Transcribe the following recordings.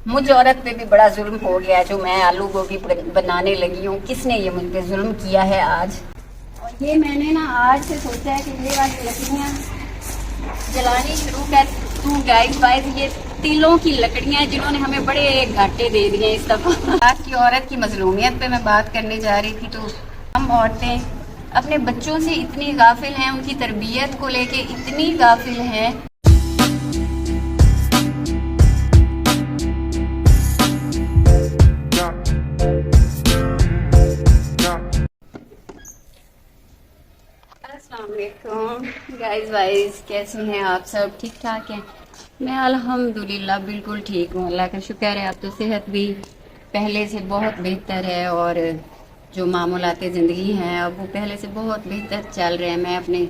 मुझ औरत पे भी बड़ा जुल्म हो गया, जो मैं आलू गोभी बनाने लगी हूँ। किसने ये मुझ पे जुल्म किया है आज? और ये मैंने ना आज से सोचा है कि ये वाली लकड़ियाँ जलानी शुरू कर दूँ गाइस। ये तिलों की लकड़ियाँ जिन्होंने हमें बड़े घाटे दे दिए इस दफा। आज की औरत की मजलूमियत पे मैं बात करने जा रही थी। तो हम औरतें अपने बच्चों से इतनी गाफिल हैं, उनकी तरबियत को लेके इतनी गाफिल हैं। गाइस कैसे हैं आप सब? ठीक ठाक हैं? मैं अल्हम्दुलिल्लाह बिल्कुल ठीक हूँ, अल्लाह का शुक्र है। अब तो सेहत भी पहले से बहुत बेहतर है और जो मामूलाते ज़िंदगी हैं अब वो पहले से बहुत बेहतर चल रहे हैं। मैं अपने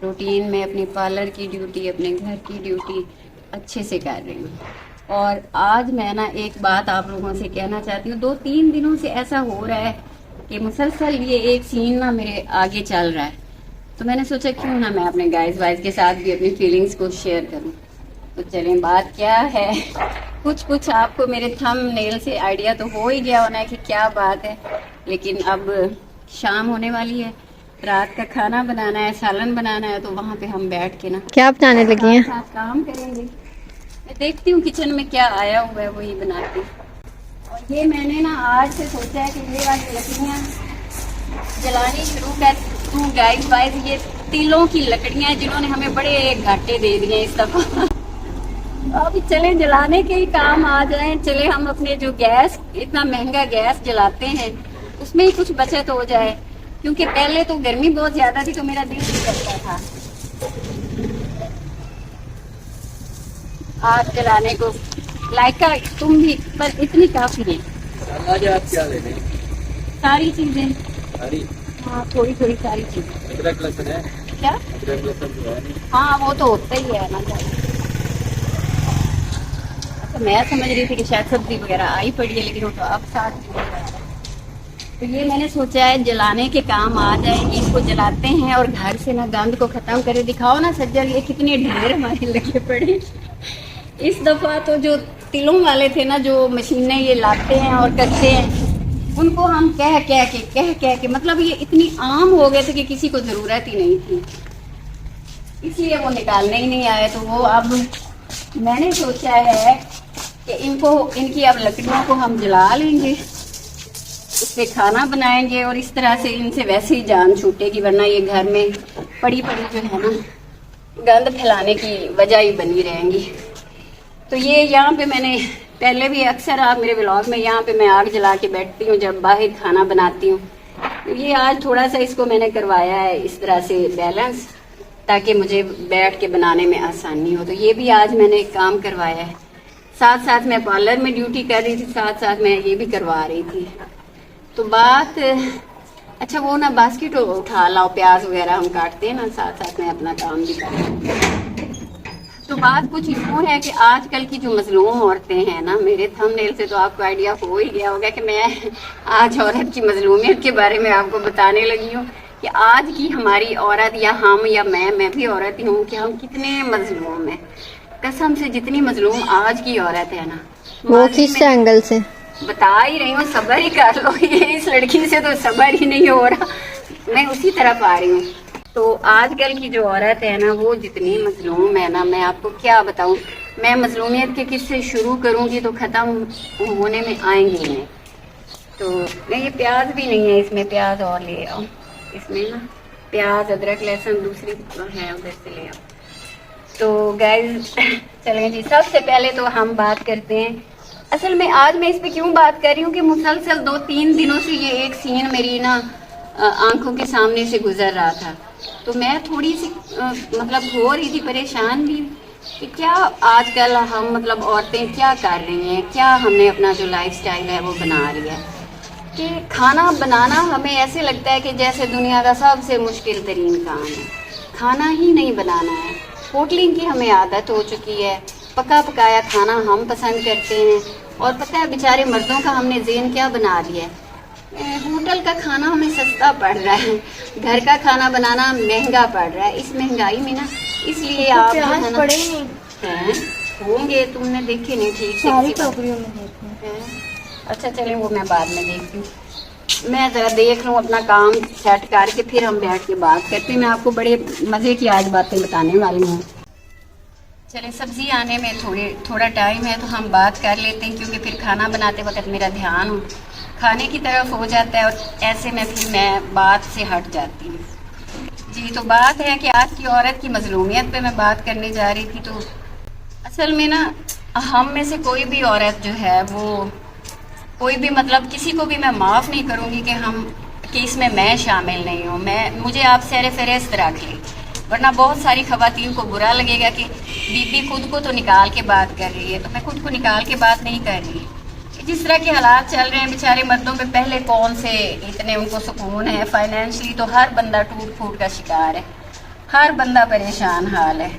रूटीन में अपनी पार्लर की ड्यूटी, अपने घर की ड्यूटी अच्छे से कर रही हूँ। और आज मैं ना एक बात आप लोगों से कहना चाहती हूँ। 2-3 दिनों से ऐसा हो रहा है कि मुसलसल ये एक सीन ना मेरे आगे चल रहा है। तो मैंने सोचा क्यों ना मैं अपने गाइस के साथ भी अपनी फीलिंग्स को शेयर करूं। तो चलें, बात क्या है। कुछ आपको मेरे थंबनेल से आइडिया तो हो ही गया होना है कि क्या बात है। लेकिन अब शाम होने वाली है, रात का खाना बनाना है, सालन बनाना है। तो वहाँ पे हम बैठ के ना क्या बनाने लगी हैं? साथ काम करेंगे। मैं देखती हूँ किचन में क्या आया हुआ है, वही बनाती हूँ। और ये मैंने ना आज से सोचा है कि ये वाली लकड़ियाँ जलानी शुरू कर दूँ गाइस। ये तिलों की लकड़ियाँ जिन्होंने हमें बड़े घाटे दे दिए इस दफा। अब चले जलाने के ही काम आ जाए। चले हम अपने जो गैस, इतना महंगा गैस जलाते हैं, उसमें ही कुछ बचत हो जाए। क्योंकि पहले तो गर्मी बहुत ज्यादा थी तो मेरा दिल नहीं करता था आग जलाने को। लाइका तुम भी, पर इतनी काफी है। आप क्या लेने? सारी चीजें, हाँ थोड़ी सारी चीजें। अदरक लहसुन है क्या? अदरक लहसुन जो है, हाँ वो तो होता ही है ना। अच्छा मैं समझ रही थी कि शायद सब्जी वगैरह आई पड़ी है, लेकिन वो तो अब साथ में हो रहा है। तो ये मैंने सोचा है जलाने के काम आ जाएंगे। इसको जलाते हैं और घर से ना गंद को खत्म करे। दिखाओ ना सज्जर, ये कितने ढेर हमारे लगे पड़े। इस दफा तो जो तिलों वाले थे ना, जो मशीनें ये लाते हैं और करते हैं, उनको हम कह के मतलब ये इतनी आम हो गए थे कि किसी को जरूरत ही नहीं थी, इसलिए वो निकालने ही नहीं आए। तो वो अब मैंने सोचा है कि इनकी अब लकड़ियों को हम जला लेंगे, उस पे खाना बनाएंगे और इस तरह से इनसे वैसे ही जान छूटेगी। वरना ये घर में पड़ी जो है ना, गंद फैलाने की वजह ही बनी रहेंगी। तो ये यहाँ पे मैंने पहले भी अक्सर आप मेरे व्लॉग में यहाँ पे मैं आग जला के बैठती हूँ जब बाहर खाना बनाती हूँ। तो ये आज थोड़ा सा इसको मैंने करवाया है इस तरह से बैलेंस, ताकि मुझे बैठ के बनाने में आसानी हो। तो ये भी आज मैंने एक काम करवाया है। साथ मैं पार्लर में ड्यूटी कर रही थी, साथ मैं ये भी करवा रही थी। तो बात अच्छा वो ना बास्केट उठा लाओ, प्याज वगैरह हम काटते हैं ना, साथ मैं अपना काम भी कर रही हूँ। तो बात कुछ यूँ है कि आजकल की जो मजलूम औरतें हैं ना, मेरे थंबनेल से तो आपको आइडिया हो ही गया होगा कि मैं आज औरत की मजलूमियत के बारे में आपको बताने लगी हूँ कि आज की हमारी औरत या हम या मैं भी औरत ही हूँ कि हम कितने मजलूम हैं। कसम से जितनी मजलूम आज की औरत है ना, वो किस एंगल से बता ही रही हूँ। सब्र ही कर लो, ये इस लड़की से तो सब्र ही नहीं हो रहा, मैं उसी तरफ आ रही हूँ। तो आजकल की जो औरत है ना, वो जितनी मजलूम है ना, मैं आपको क्या बताऊं। मैं मजलूमियत के किससे शुरू करूंगी तो ख़त्म होने में आएंगी नहीं। तो नहीं, ये प्याज भी नहीं है इसमें, प्याज और ले आओ। इसमें ना प्याज, अदरक, लहसुन दूसरी है, उधर से ले आओ। तो गाइस चलें जी, सबसे पहले तो हम बात करते हैं। असल में आज मैं इस पे क्यों बात कर रही हूँ कि मुसलसल 2-3 दिनों से ये एक सीन मेरी ना आंखों के सामने से गुजर रहा था। तो मैं थोड़ी सी मतलब हो रही थी परेशान भी कि क्या आजकल हम मतलब औरतें क्या कर रही हैं, क्या हमने अपना जो लाइफस्टाइल है वो बना लिया है कि खाना बनाना हमें ऐसे लगता है कि जैसे दुनिया का सबसे मुश्किल तरीन काम है। खाना ही नहीं बनाना है, होटलिंग की हमें आदत हो चुकी है। पका पकाया खाना हम पसंद करते हैं। और पता है बेचारे मर्दों का हमने ज़हन क्या बना लिया है, होटल का खाना हमें सस्ता पड़ रहा है, घर का खाना बनाना महंगा पड़ रहा है। इस महंगाई में ना, इसलिए आप प्याज पड़े हैं होंगे, तुमने देखे नहीं ठीक से सारी किसी बात। टोकरियों में देखे हैं? अच्छा चले, वो मैं बाद में देखती हूँ। मैं ज़रा देख लूँ अपना काम सेट करके, फिर हम बैठ के बात करते हैं। मैं आपको बड़े मज़े की आज बातें बताने वाली हूँ। चले, सब्ज़ी आने में थोड़ा टाइम है तो हम बात कर लेते हैं, क्योंकि फिर खाना बनाते वक्त मेरा ध्यान खाने की तरफ हो जाता है और ऐसे में फिर मैं बात से हट जाती हूँ। जी, तो बात है कि आज की औरत की मजलूमियत पे मैं बात करने जा रही थी। तो असल में ना, हम में से कोई भी औरत जो है वो कोई भी मतलब किसी को भी मैं माफ़ नहीं करूँगी कि इसमें मैं शामिल नहीं हूँ। मुझे आप सैर फहरिस्त रख लें, वरना बहुत सारी ख़वातीन को बुरा लगेगा कि बीबी खुद को तो निकाल के बात कर रही है। तो मैं खुद को निकाल के बात नहीं कर रही। जिस तरह के हालात चल रहे हैं बेचारे मर्दों पे, पहले कौन से इतने उनको सुकून है। फाइनेंशियली तो हर बंदा टूट फूट का शिकार है, हर बंदा परेशान हाल है।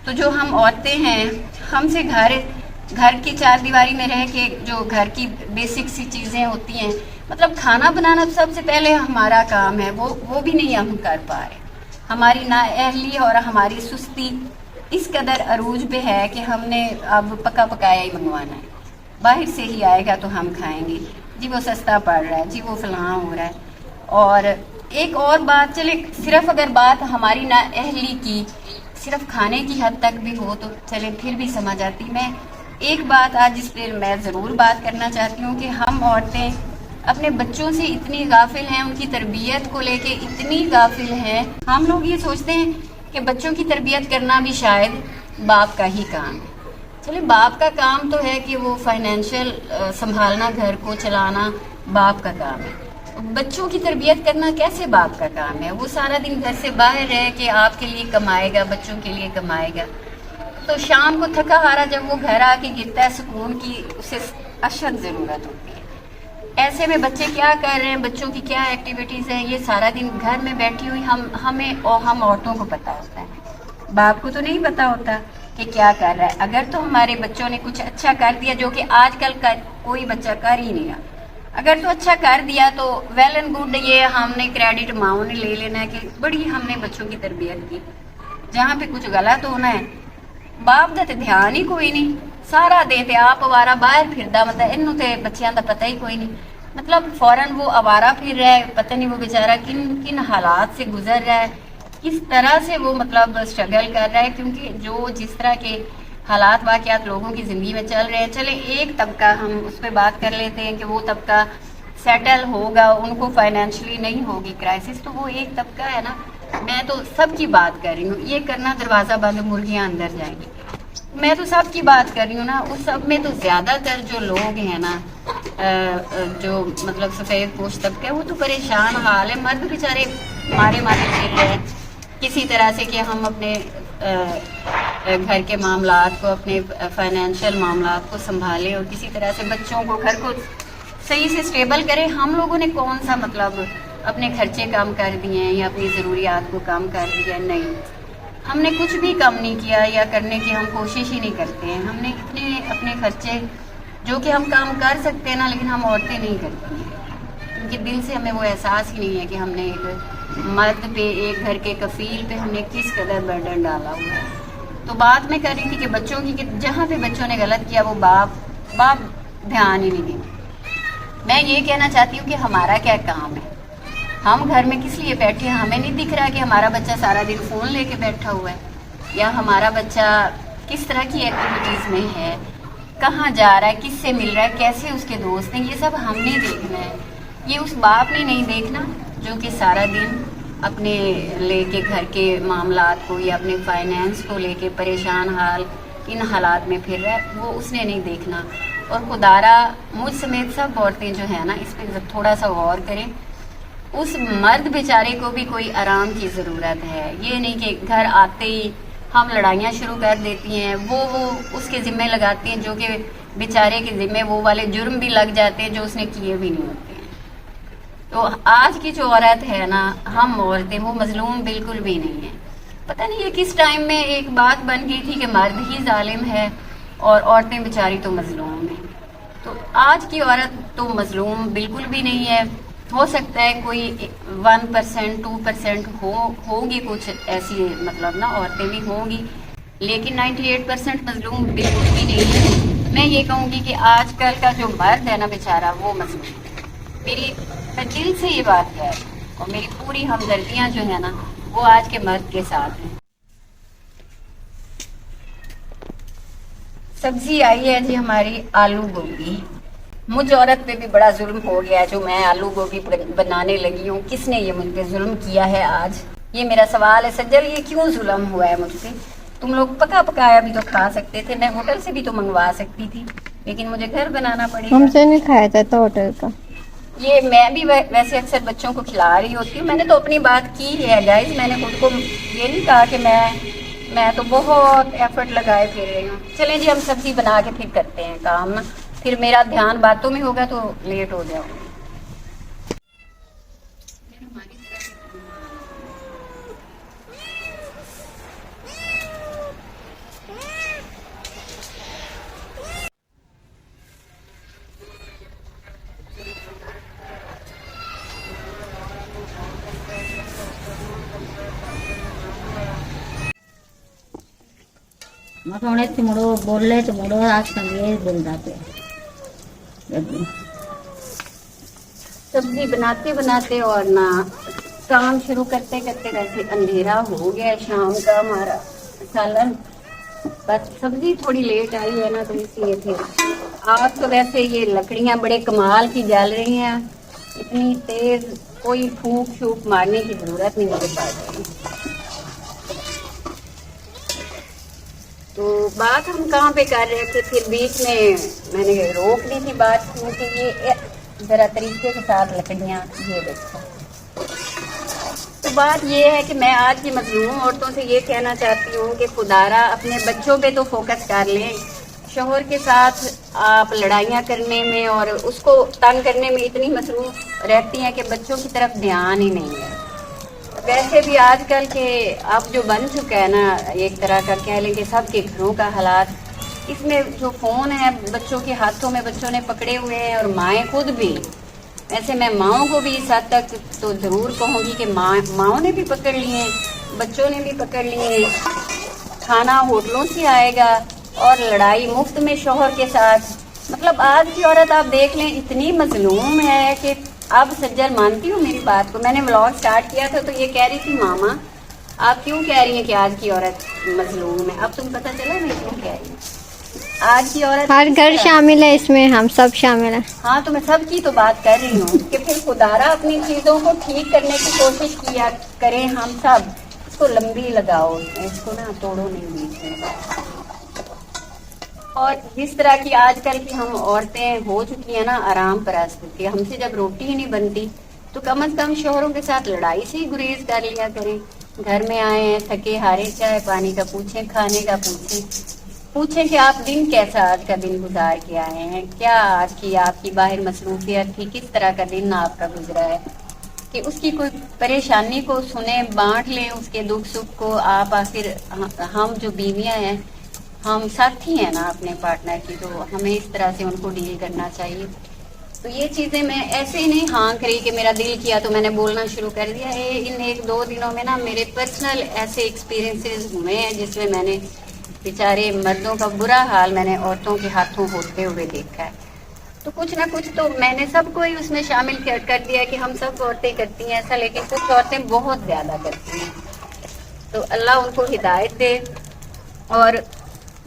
तो जो हम औरतें हैं, हमसे घर की चार दीवारी में रह के जो घर की बेसिक सी चीज़ें होती हैं, मतलब खाना बनाना तो सबसे पहले हमारा काम है, वो भी नहीं हम कर पा रहे। हमारी नाअहली और हमारी सुस्ती इस कदर अरूज पे है कि हमने अब पका पकाया ही मंगवाना है। बाहर से ही आएगा तो हम खाएंगे, जी वो सस्ता पड़ रहा है, जी वो फलां हो रहा है। और एक और बात, चले सिर्फ अगर बात हमारी नाअहली की सिर्फ खाने की हद तक भी हो तो चले फिर भी समझ आती। मैं एक बात आज इस पर मैं ज़रूर बात करना चाहती हूँ कि हम औरतें अपने बच्चों से इतनी गाफिल हैं, उनकी तरबियत को लेके इतनी गाफिल हैं। हम लोग ये सोचते हैं कि बच्चों की तरबियत करना भी शायद बाप का ही काम है। चलिए, बाप का काम तो है कि वो फाइनेंशियल संभालना, घर को चलाना बाप का काम है। बच्चों की तरबियत करना कैसे बाप का काम है? वो सारा दिन घर से बाहर रह के आपके लिए कमाएगा, बच्चों के लिए कमाएगा। तो शाम को थका हारा जब वो घर आके गिरता है, सुकून की उसे अशद ज़रूरत होती है। ऐसे में बच्चे क्या कर रहे हैं, बच्चों की क्या एक्टिविटीज़ हैं, ये सारा दिन घर में बैठी हुई हम औरतों को पता होता है, बाप को तो नहीं पता होता कि क्या कर रहा है। अगर तो हमारे बच्चों ने कुछ अच्छा कर दिया, जो कि आजकल कोई बच्चा कर ही नहीं रहा, अगर तो अच्छा कर दिया तो वेल एंड गुड, ये हमने क्रेडिट माओ ने ले लेना है कि बड़ी हमने बच्चों की तरबियत की। जहाँ पे कुछ गलत होना है, बाप का तो ध्यान ही कोई नहीं, सारा दिन ते आप अवारा बाहर फिरदा, मतलब इनू तो बच्चों का पता ही कोई नहीं। मतलब फौरन वो अवारा फिर रहा है, पता नहीं वो बेचारा किन किन हालात से गुजर रहा है, किस तरह से वो मतलब स्ट्रगल कर रहा है। क्योंकि जो जिस तरह के हालात वाक़यात लोगों की ज़िंदगी में चल रहे हैं, चले एक तबका हम उस पर बात कर लेते हैं कि वो तबका सेटल होगा, उनको फाइनेंशियली नहीं होगी क्राइसिस, तो वो एक तबका है ना। मैं तो सब की बात कर रही हूँ, ये करना दरवाज़ा बंद मुर्गियाँ अंदर जाएंगी, मैं तो सब की बात कर रही हूँ ना। उस सब में तो ज़्यादातर जो लोग हैं ना, जो मतलब सफ़ेद पोश तबका है, वो तो परेशान हाल है। मर्द बेचारे मारे फिर रहे हैं किसी तरह से कि हम अपने घर के मामलात को, अपने फाइनेंशियल मामलात को संभालें और किसी तरह से बच्चों को, घर को सही से स्टेबल करें। हम लोगों ने कौन सा मतलब अपने खर्चे कम कर दिए हैं या अपनी ज़रूरियात को कम कर दिया? नहीं, हमने कुछ भी कम नहीं किया या करने की हम कोशिश ही नहीं करते हैं। हमने इतने अपने खर्चे जो कि हम काम कर सकते हैं ना, लेकिन हम औरतें नहीं करती हैं, क्योंकि दिल से हमें वो एहसास ही नहीं है कि हमने एक मर्द पे, एक घर के कफील पे हमने किस कदर बर्डन डाला हुआ है। तो बात मैं कर रही थी कि बच्चों की, कि जहाँ पे बच्चों ने गलत किया वो बाप ध्यान ही नहीं देते। मैं ये कहना चाहती हूँ कि हमारा क्या काम है, हम घर में किस लिए बैठे हैं? हमें नहीं दिख रहा कि हमारा बच्चा सारा दिन फ़ोन लेके बैठा हुआ है, या हमारा बच्चा किस तरह की एक्टिविटीज़ में है, कहाँ जा रहा है, किससे मिल रहा है, कैसे उसके दोस्त हैं, ये सब हमने देखना है। ये उस बाप ने नहीं देखना जो कि सारा दिन अपने लेके घर के मामलात को या अपने फाइनेंस को लेके परेशान हाल इन हालात में फिर रहा है, वो उसने नहीं देखना। और खुदारा मुझ समेत सब औरतें जो है ना, इस पर थोड़ा सा गौर करें। उस मर्द बेचारे को भी कोई आराम की ज़रूरत है। ये नहीं कि घर आते ही हम लड़ाइयाँ शुरू कर देती हैं, वो उसके ज़िम्मे लगाती हैं, जो कि बेचारे के ज़िम्मे वो वाले जुर्म भी लग जाते हैं जो उसने किए भी नहीं होते हैं। तो आज की जो औरत है ना, हम औरतें, वो मजलूम बिल्कुल भी नहीं है। पता नहीं ये किस टाइम में एक बात बन गई थी कि मर्द ही जालिम है और औरतें बेचारी तो मजलूम हैं। तो आज की औरत तो मजलूम बिल्कुल भी नहीं है। हो सकता है कोई 1% 2% होगी कुछ ऐसी, मतलब ना औरतें भी होंगी لیکن 98% مظلوم بالکل بھی نہیں ہے. میں یہ کہوں گی کہ آج کل کا جو مرد ہے نا بیچارہ وہ مظلوم ہے. میں دل سے یہ بات کہہ رہی ہوں اور میری پوری ہمدردیاں جو ہے نا وہ آج کے مرد کے ساتھ ہیں. سبزی آئی ہے جی ہماری آلو گوبھی. مجھ عورت پہ بھی بڑا ظلم ہو گیا جو میں آلو گوبھی بنانے لگی ہوں. کس نے یہ مجھ پہ ظلم کیا ہے آج؟ یہ میرا سوال ہے سجل، یہ کیوں ظلم ہوا ہے مجھ پہ؟ تم لوگ پکا پکایا بھی تو کھا سکتے تھے، میں ہوٹل سے بھی تو منگوا سکتی تھی، لیکن مجھے گھر بنانا پڑے ہم گا. سے نہیں کھایا جاتا ہوٹل کا. یہ میں بھی ویسے اکثر بچوں کو کھلا رہی ہوتی ہوں. میں نے تو اپنی بات کی ہے گائز، میں نے خود کو یہ نہیں کہا کہ میں تو بہت ایفرٹ لگائے پھر رہی ہوں. چلیں جی ہم سبزی بنا کے پھر کرتے ہیں کام نا، پھر میرا دھیان باتوں میں ہوگا تو لیٹ ہو جاؤ گی. مکھوڑے چمڑو بولے چمڑو آج سنگے بولتا پہ سبزی بناتے بناتے اور نہ کام شروع کرتے کرتے ویسے اندھیرا ہو گیا شام کا. ہمارا سالن بس سبزی تھوڑی لیٹ آئی ہے نا تو اس لیے پھر آج تو ویسے یہ لکڑیاں بڑے کمال کی جل رہی ہیں، اتنی تیز کوئی پھونک شوک مارنے کی ضرورت نہیں مجھے پڑ رہی. تو بات ہم کہاں پہ کر رہے تھے؟ پھر بیچ میں نے روک دی تھی بات کیونکہ یہ ذرا طریقے کے ساتھ لکڑیاں یہ دیکھو. تو بات یہ ہے کہ میں آج کی مظلوم عورتوں سے یہ کہنا چاہتی ہوں کہ خدارا اپنے بچوں پہ تو فوکس کر لیں. شوہر کے ساتھ آپ لڑائیاں کرنے میں اور اس کو تنگ کرنے میں اتنی مصروف رہتی ہیں کہ بچوں کی طرف دھیان ہی نہیں ہے. ویسے بھی آج کل کے اب جو بن چکا ہے نا ایک طرح کا کہہ لیں کہ سب کے گھروں کا حالات، اس میں جو فون ہے بچوں کے ہاتھوں میں بچوں نے پکڑے ہوئے ہیں اور مائیں خود بھی. ویسے میں ماؤں کو بھی اس حد تک تو ضرور کہوں گی کہ ماؤں نے بھی پکڑ لیے ہیں، بچوں نے بھی پکڑ لیے ہیں. کھانا ہوٹلوں سے آئے گا اور لڑائی مفت میں شوہر کے ساتھ. مطلب آج کی عورت آپ دیکھ لیں اتنی مظلوم ہے کہ اب سجل مانتی ہوں میری بات کو. میں نے ولاگ سٹارٹ کیا تھا تو یہ کہہ رہی تھی ماما آپ کیوں کہہ رہی ہیں کہ آج کی عورت مظلوم ہے؟ اب تم پتہ چلا میں کیوں کہہ رہی ہوں. آج کی عورت ہر گھر شامل ہے اس میں، ہم سب شامل ہیں. ہاں تو میں سب کی تو بات کر رہی ہوں کہ پھر خدارا اپنی چیزوں کو ٹھیک کرنے کی کوشش کیا کریں. ہم سب اس کو لمبی لگاؤ، اس کو نا توڑو نہیں بیچ میں. اور جس طرح کی آج کل کی ہم عورتیں ہو چکی ہیں نا آرام پرست، کہ ہم سے جب روٹی ہی نہیں بنتی تو کم از کم شوہروں کے ساتھ لڑائی سے ہی گریز کر لیا کریں. گھر میں آئے ہیں تھکے ہارے، چائے پانی کا پوچھیں، کھانے کا پوچھیں کہ آپ دن کیسا آج کا دن گزار کے آئے ہیں، کیا آج کی آپ کی باہر مصروفیت تھی، کس طرح کا دن آپ کا گزرا ہے. کہ اس کی کوئی پریشانی کو سنیں، بانٹ لیں اس کے دکھ سکھ کو. آپ آخر ہم جو بیویاں ہیں ہم ساتھی ہیں نا اپنے پارٹنر کی، تو ہمیں اس طرح سے ان کو ڈیل کرنا چاہیے. تو یہ چیزیں میں ایسے ہی نہیں ہاں کری کہ میرا دل کیا تو میں نے بولنا شروع کر دیا. ان ایک دو دنوں میں نا میرے پرسنل ایسے ایکسپیرینسز ہوئے ہیں جس میں نے بیچارے مردوں کا برا حال میں نے عورتوں کے ہاتھوں ہوتے ہوئے دیکھا ہے. تو کچھ نہ کچھ تو میں نے سب کو ہی اس میں شامل کر دیا کہ ہم سب عورتیں کرتی ہیں ایسا، لیکن کچھ عورتیں بہت زیادہ کرتی ہیں. تو اللہ ان کو ہدایت دے. اور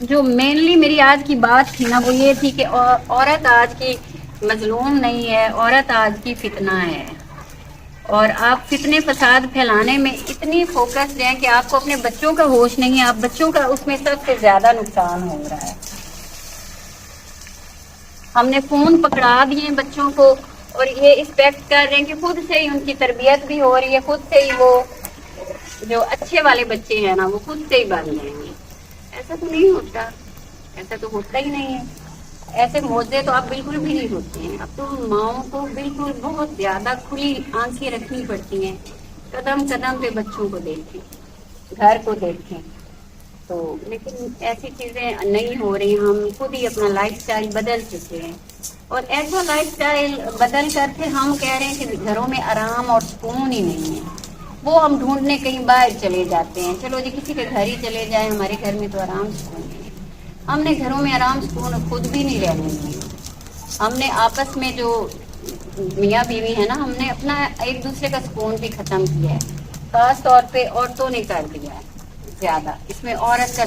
جو مینلی میری آج کی بات تھی نا وہ یہ تھی کہ عورت آج کی مظلوم نہیں ہے، عورت آج کی فتنہ ہے. اور آپ فتنے فساد پھیلانے میں اتنی فوکس ہیں کہ آپ کو اپنے بچوں کا ہوش نہیں ہے. آپ بچوں کا اس میں سب سے زیادہ نقصان ہو رہا ہے. ہم نے فون پکڑا دیے بچوں کو اور یہ ایکسپیکٹ کر رہے ہیں کہ خود سے ہی ان کی تربیت بھی ہو رہی ہے، خود سے ہی وہ جو اچھے والے بچے ہیں نا وہ خود سے ہی بن جائیں گے. ایسا تو نہیں ہوتا، ایسا تو ہوتا ہی نہیں ہے. ایسے معجزے تو اب بالکل بھی نہیں ہوتے ہیں. اب تو ماؤں کو بالکل بہت زیادہ کھلی آنکھیں رکھنی پڑتی ہیں. قدم قدم پہ بچوں کو دیکھیں، گھر کو دیکھیں. تو لیکن ایسی چیزیں نہیں ہو رہی. ہم خود ہی اپنا لائف اسٹائل بدل چکے ہیں اور ایسا لائف اسٹائل بدل کر کے ہم کہہ رہے ہیں کہ گھروں میں آرام اور سکون ہی نہیں ہے. وہ ہم ڈھونڈنے کہیں باہر چلے جاتے ہیں. چلو جی کسی کے گھر ہی چلے جائیں, ہمارے گھر میں تو آرام سکون ہے. ہم نے گھروں میں آرام سکون خود بھی نہیں رہنے دیے. ہم نے آپس میں جو میاں بیوی ہے نا, ہم نے اپنا ایک دوسرے کا سکون بھی ختم کیا ہے. خاص طور پہ عورتوں نے کر دیا ہے زیادہ. اس میں عورت کا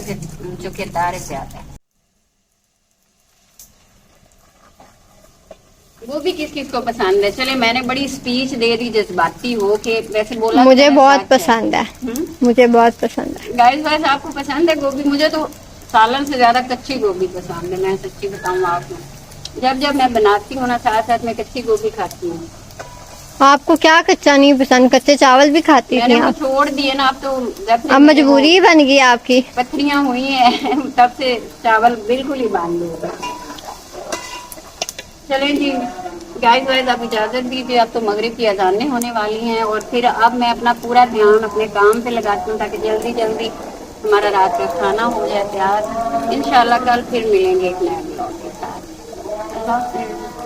جو کردار ہے زیادہ ہے. وہ بھی کس کس کو پسند ہے. چلے میں نے بڑی اسپیچ دے دی جذباتی ہو کہ ویسے بولا مجھے بہت پسند ہے, مجھے بہت پسند ہے. گائز وائز آپ کو پسند ہے گوبھی؟ مجھے تو سالن سے زیادہ کچی گوبھی پسند ہے. میں سچی بتاؤں آپ کو, جب میں بناتی ہوں نا ساتھ ساتھ میں کچی گوبھی کھاتی ہوں. آپ کو کیا کچا نہیں پسند؟ کچے چاول بھی کھاتی میں تھی نے وہ آپ؟ چھوڑ دیے نا, اب تو جب سے اب مجبوری بن گئی آپ کی. پتھریاں ہوئی ہیں تب سے چاول بالکل ہی باندھ لیا. چلیں جی گائز وائز آپ اجازت دیجیے, اب تو مغرب کی اذانیں ہونے والی ہیں, اور پھر اب میں اپنا پورا دھیان اپنے کام پہ لگاتی ہوں تاکہ جلدی جلدی ہمارا رات کا کھانا ہو جائے تیار. انشاءاللہ کل پھر ملیں گے ایک نئے بلاگ کے ساتھ. اللہ حافظ.